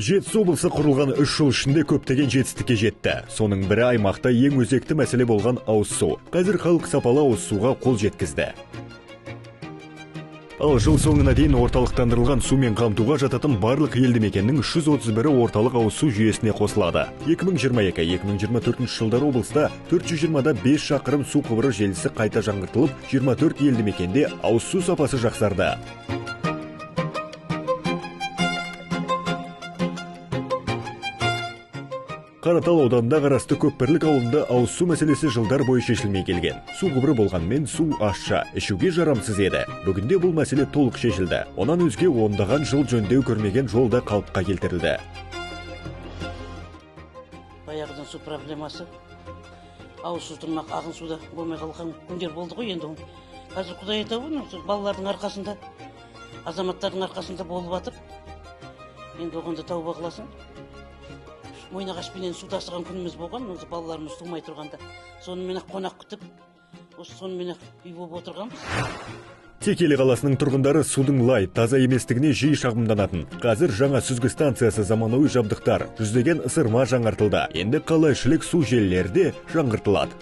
Жетісу облысы құрылған 3 жыл ішінде көптеген жетістікке жетті. Соның бірі аймақта ең өзекті мәселе болған ауыз су. Қазір халық сапалы ауыз суға қол жеткізді. Ал жыл соңына дейін орталықтандырылған сумен қамтуға жататын барлық елді мекеннің 331 орталық ауыз су жүйесіне қосылады. 2022-2024 жылдары облыста 420-да 5 шақырым су құбыры желісі қайта жаңғыртылып, 24 елді мекенде ауыз су сапасы жақсарды. Қаратал ауданында қарасты Көкпірлік ауылында ауыз су мәселесі жылдар бойы шешілмей келген. Су құбыры болғанмен су ащы, ішуге жарамсыз еді. Бүгінде бұл мәселе толық шешілді. Онан өзге ондаған жыл жөндеу көрмеген жолда қалыпқа келтірілді. Баяғыдан су проблемасы. Ауыз су тұрмақ, ағын суда болмай қалған күндер болды ғой енді. Қазір Құдай айтады, балалардың арқасында, азаматтардың арқасында болып жатыр. Енді оғанда тауба қыласын. Мойнағашпенен су тасыған күніміз болған, балаларымыз тумай тұрғанда. Сонымен қонақ күтіп, сонымен үй болып отырғанбыз. Текелі қаласының тұрғындары судың лай, таза еместігіне жиі шағымданатын. Қазір жаңа сүзгі станциясы заманауи жабдықтар, жүздеген ысырма жаңартылды. Енді қалайшылық су желілері де жаңғыртылады.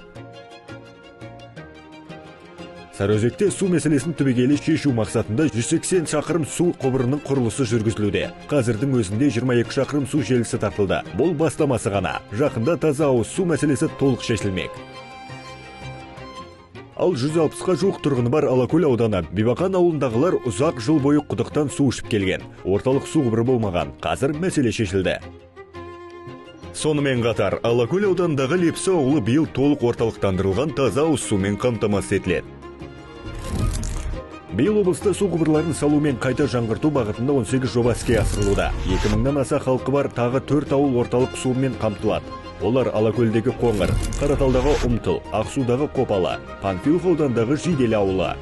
Сарыөзекте су мәселесін түбегейлі шешу мақсатында 180 шақырым су құбырының құрылысы жүргізілуде. Қазірдің өзінде 22 шақырым су желісі тартылды. Бұл бастамасы ғана. Жақында таза ауыз су мәселесі толық шешілмек. Ал 160-қа жуық тұрғыны бар Алакөл ауданы Бибақан ауылындағылар ұзақ жыл бойы құдықтан су ішіп келген. Орталық су құбыры болмаған. Қазір мәселе шешілді. Сонымен қатар, Алакөл ауданындағы Лепсі ауылы биыл толық орталықтандырылған таза ауыз сумен қамтамасыз етіледі. Биыл облыста су құбырларын салумен қайта жаңғырту бағытында 18 жоба іске асырылуда. 2000-нан аса халқы бар тағы 4 ауыл орталық сумен қамтылады. Олар Алакөлдегі Қоңыр, Қараталдағы Ұмтыл, Ақсудағы Қопалы, Панфилов аудандағы Жиделі ауылы.